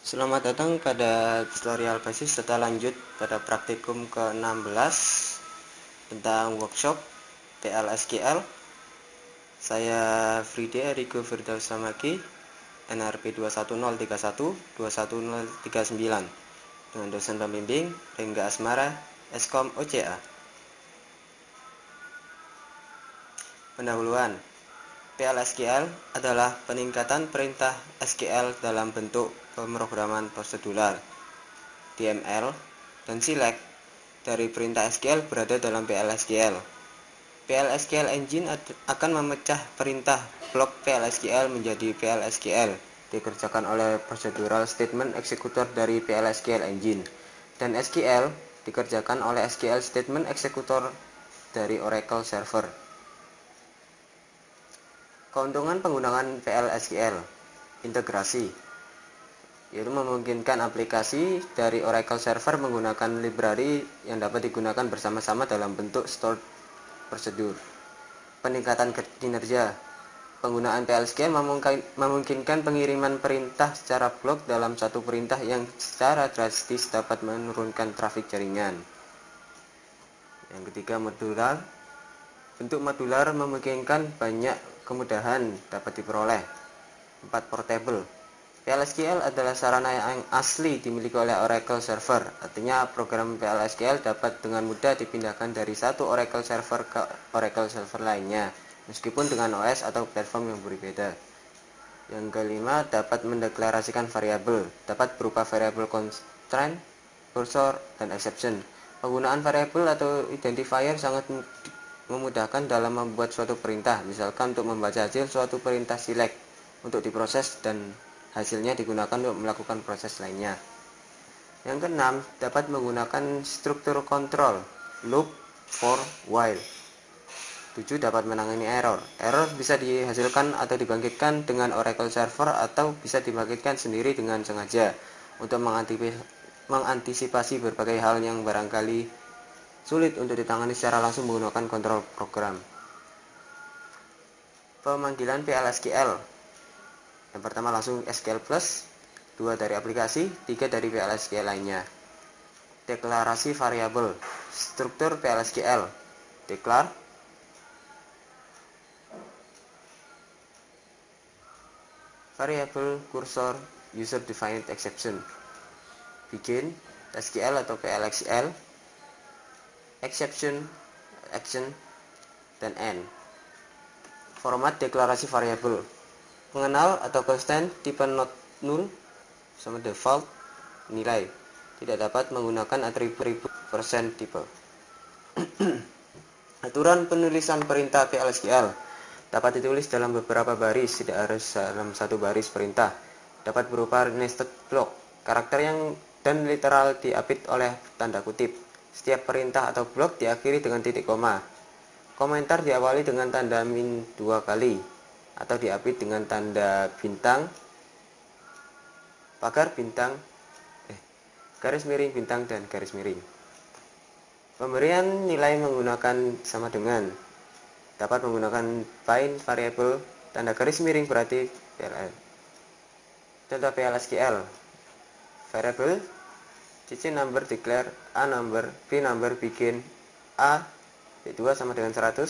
Selamat datang pada tutorial basis data lanjut pada praktikum ke-16 tentang workshop PLSQL. Saya Fride Eriko Firdausamaki, NRP 21031-21039, dengan dosen pembimbing Rengga Asmara, Eskom OCA. Pendahuluan. PLSQL adalah peningkatan perintah SQL dalam bentuk pemrograman prosedural, DML, dan select dari perintah SQL berada dalam PLSQL. PLSQL Engine akan memecah perintah blok PLSQL menjadi PLSQL, dikerjakan oleh procedural statement executor dari PLSQL Engine, dan SQL dikerjakan oleh SQL statement executor dari Oracle Server. Keuntungan penggunaan PLSQL: integrasi, yaitu memungkinkan aplikasi dari Oracle Server menggunakan library yang dapat digunakan bersama-sama dalam bentuk stored procedure. Peningkatan kinerja: penggunaan PLSQL memungkinkan pengiriman perintah secara blok dalam satu perintah yang secara drastis dapat menurunkan trafik jaringan. Yang ketiga, modular. Bentuk modular memungkinkan banyak kemudahan dapat diperoleh. 4. Portable. PLSQL adalah sarana yang asli dimiliki oleh Oracle Server. Artinya program PLSQL dapat dengan mudah dipindahkan dari satu Oracle Server ke Oracle Server lainnya, meskipun dengan OS atau platform yang berbeda. Yang kelima, dapat mendeklarasikan variabel. Dapat berupa variabel constraint, cursor, dan exception. Penggunaan variabel atau identifier sangat memudahkan dalam membuat suatu perintah, misalkan untuk membaca hasil suatu perintah select untuk diproses dan hasilnya digunakan untuk melakukan proses lainnya. Yang keenam, dapat menggunakan struktur kontrol, loop, for, while. 7. Dapat menangani error. Error bisa dihasilkan atau dibangkitkan dengan Oracle Server atau bisa dibangkitkan sendiri dengan sengaja untuk mengantisipasi berbagai hal yang barangkali sulit untuk ditangani secara langsung menggunakan kontrol program. Pemanggilan PLSQL. Yang pertama langsung SQL Plus, 2 dari aplikasi, 3 dari PLSQL lainnya. Deklarasi variabel. Struktur PLSQL. Declare, variable, cursor, user defined exception. Begin, SQL atau PLSQL, exception, action, dan end. Format deklarasi variabel. Pengenal atau constant tipe not null sama default nilai. Tidak dapat menggunakan atribut persen tipe. Aturan penulisan perintah PLSQL dapat ditulis dalam beberapa baris, tidak harus dalam satu baris perintah. Dapat berupa nested block, karakter yang dan literal diapit oleh tanda kutip. Setiap perintah atau blok diakhiri dengan titik koma. Komentar diawali dengan tanda min 2 kali atau diapit dengan tanda bintang, pagar bintang, garis miring bintang, dan garis miring. Pemberian nilai menggunakan sama dengan, dapat menggunakan find variable tanda garis miring berarti PLL. Contoh PLSQL. Variable cc number declare a number, b number bikin a 2 sama dengan 100,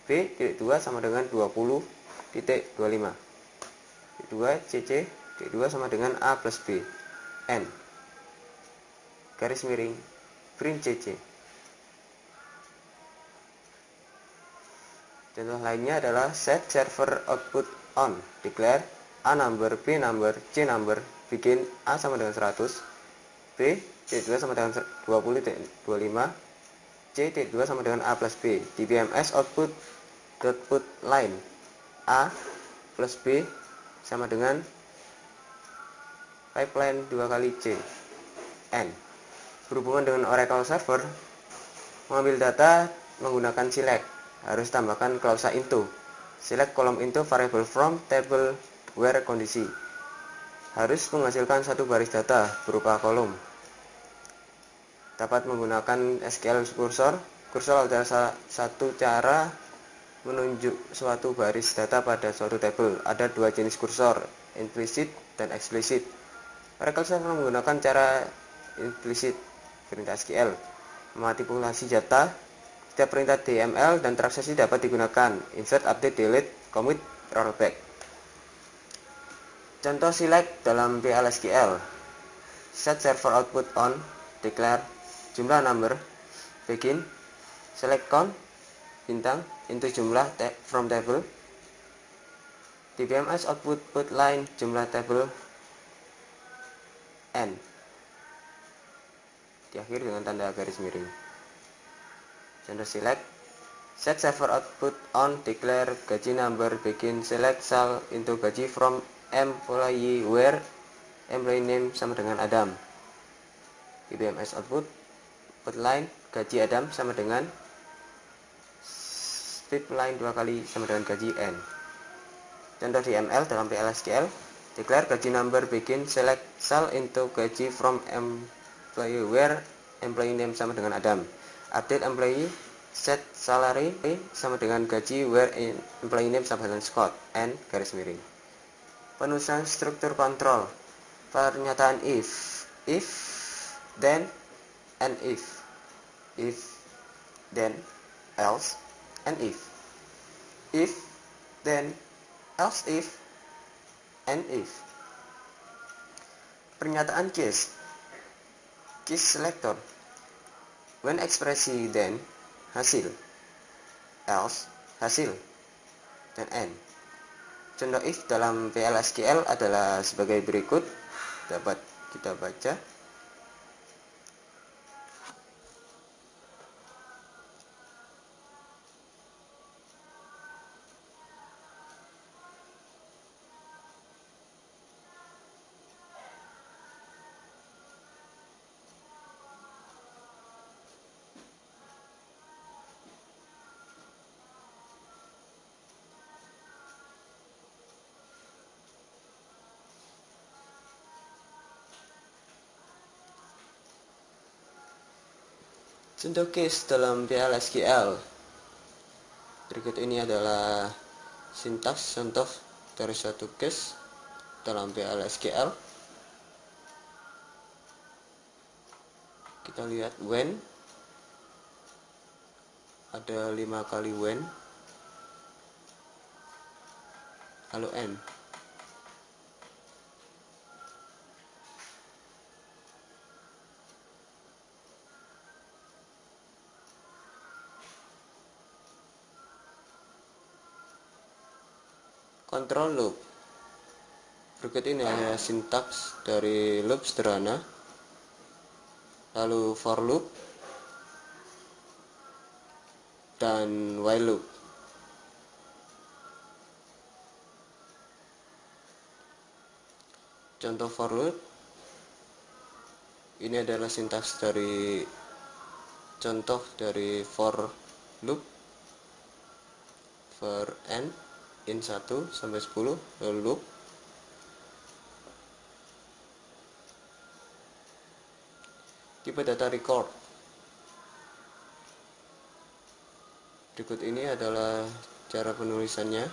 b 2 sama dengan 20.25, 2 cc 2 sama dengan a plus b, n garis miring print cc. Contoh lainnya adalah set server output on, declare a number, b number, c number, bikin a sama dengan 100, b c2 sama dengan 20.25, c t2 sama dengan a plus b. Di BMS output line a plus b sama dengan pipeline 2 kali c, n. Berhubungan dengan Oracle Server, mengambil data menggunakan select, harus tambahkan klausa into. Select kolom into variable from table where kondisi. Harus menghasilkan satu baris data berupa kolom. Dapat menggunakan SQL cursor. Cursor adalah satu cara menunjuk suatu baris data pada suatu table. Ada dua jenis cursor, implicit dan explicit. Oracle Server menggunakan cara implisit perintah SQL, memanipulasi data. Setiap perintah DML dan transaksi dapat digunakan insert, update, delete, commit, rollback. Contoh select dalam PL/SQL. Set server output on, declare jumlah number, begin, select count, bintang, into jumlah from table, DBMS output put line, jumlah table, end. Diakhiri dengan tanda garis miring. Contoh select, set server output on, declare gaji number, begin, select cell into gaji from employee where employee name sama dengan Adam. DBMS output put line, gaji Adam sama dengan split line 2 kali sama dengan gaji N. Contoh DML dalam PL/SQL, declare gaji number, begin, select cell into gaji from employee where employee name sama dengan Adam. Update employee, set salary sama dengan gaji where employee name sama dengan Scott, N garis miring. Penulisan struktur kontrol. Pernyataan if, then, and if, then, else, and if, then, else if, and if. Pernyataan case selector. When ekspresi then, hasil, else, hasil, dan end. Contoh if dalam PL/SQL adalah sebagai berikut, dapat kita baca. Contoh case dalam PL/SQL. Berikut ini adalah sintaks contoh dari suatu case dalam PL/SQL. Kita lihat when, ada 5 kali when, lalu n. Control loop. Berikut ini adalah sintaks dari loop sederhana, lalu for loop, dan while loop. Contoh for loop. Ini adalah sintaks dari contoh dari for loop. For n in 1 sampai 10, lalu loop. Tipe data record. Berikut ini adalah cara penulisannya.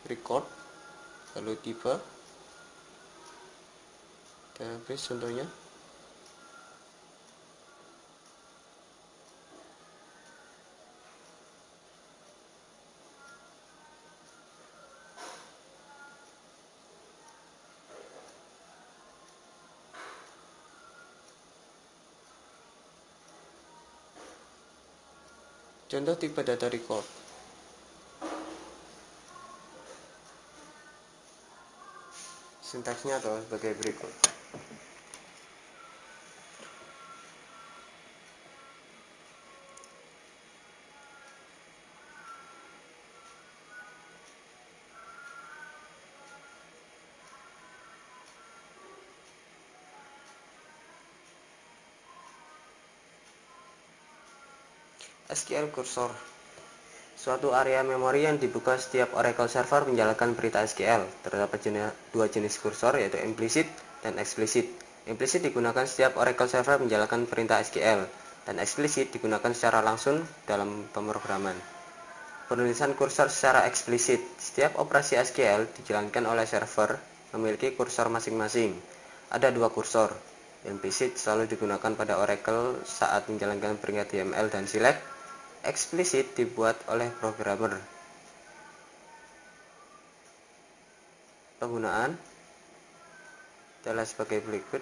Record, lalu tipe, database contohnya. Contoh tipe data record. Sintaksnya adalah sebagai berikut. SQL Cursor. Suatu area memori yang dibuka setiap Oracle Server menjalankan perintah SQL. Terdapat dua jenis kursor, yaitu implicit dan explicit. Implicit digunakan setiap Oracle Server menjalankan perintah SQL, dan explicit digunakan secara langsung dalam pemrograman. Penulisan kursor secara eksplisit. Setiap operasi SQL dijalankan oleh server memiliki kursor masing-masing. Ada dua kursor. Implicit selalu digunakan pada Oracle saat menjalankan perintah HTML dan select. Explicit dibuat oleh programmer. Penggunaan adalah sebagai berikut.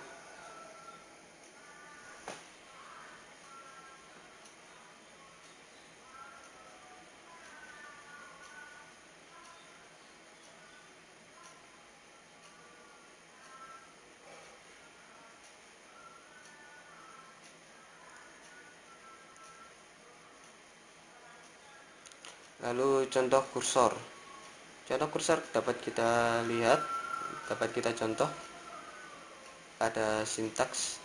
Lalu contoh kursor. Contoh kursor dapat kita lihat, dapat kita contoh pada sintaks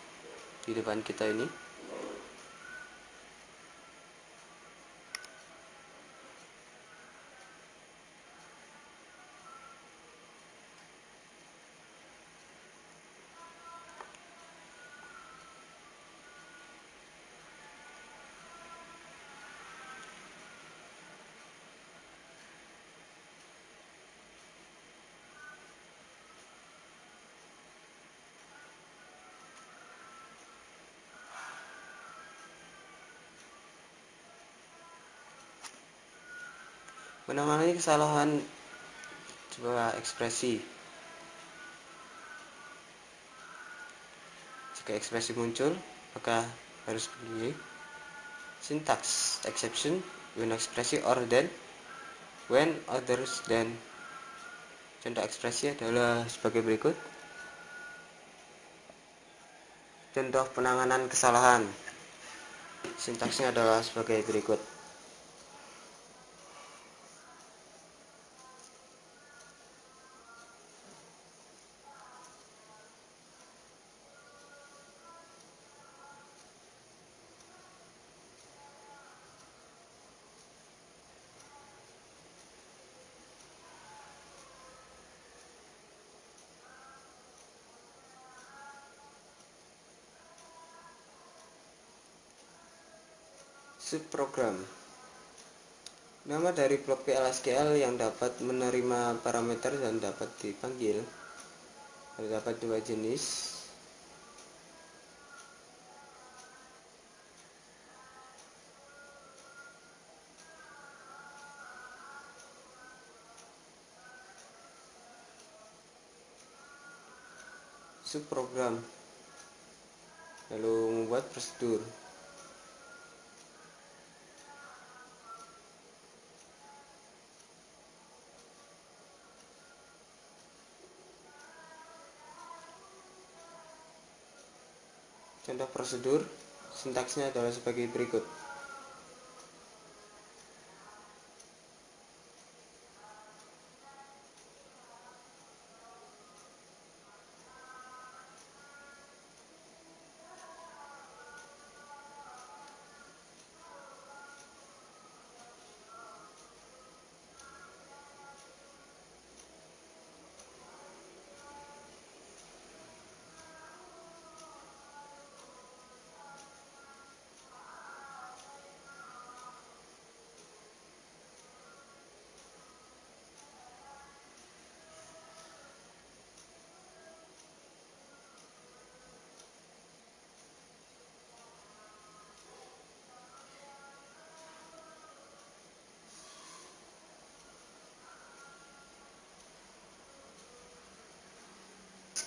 di depan kita ini. Menangani kesalahan sebuah ekspresi. Jika ekspresi muncul, maka harus begini. Syntax exception when ekspresi or then when others than. Contoh ekspresi adalah sebagai berikut. Contoh penanganan kesalahan. Sintaksnya adalah sebagai berikut. Subprogram. Nama dari blok PL/SQL yang dapat menerima parameter dan dapat dipanggil. Terdapat dua jenis. Subprogram. Lalu membuat prosedur. Contoh prosedur, sintaksnya adalah sebagai berikut.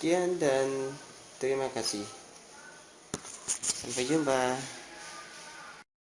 Sekian dan terima kasih. Sampai jumpa.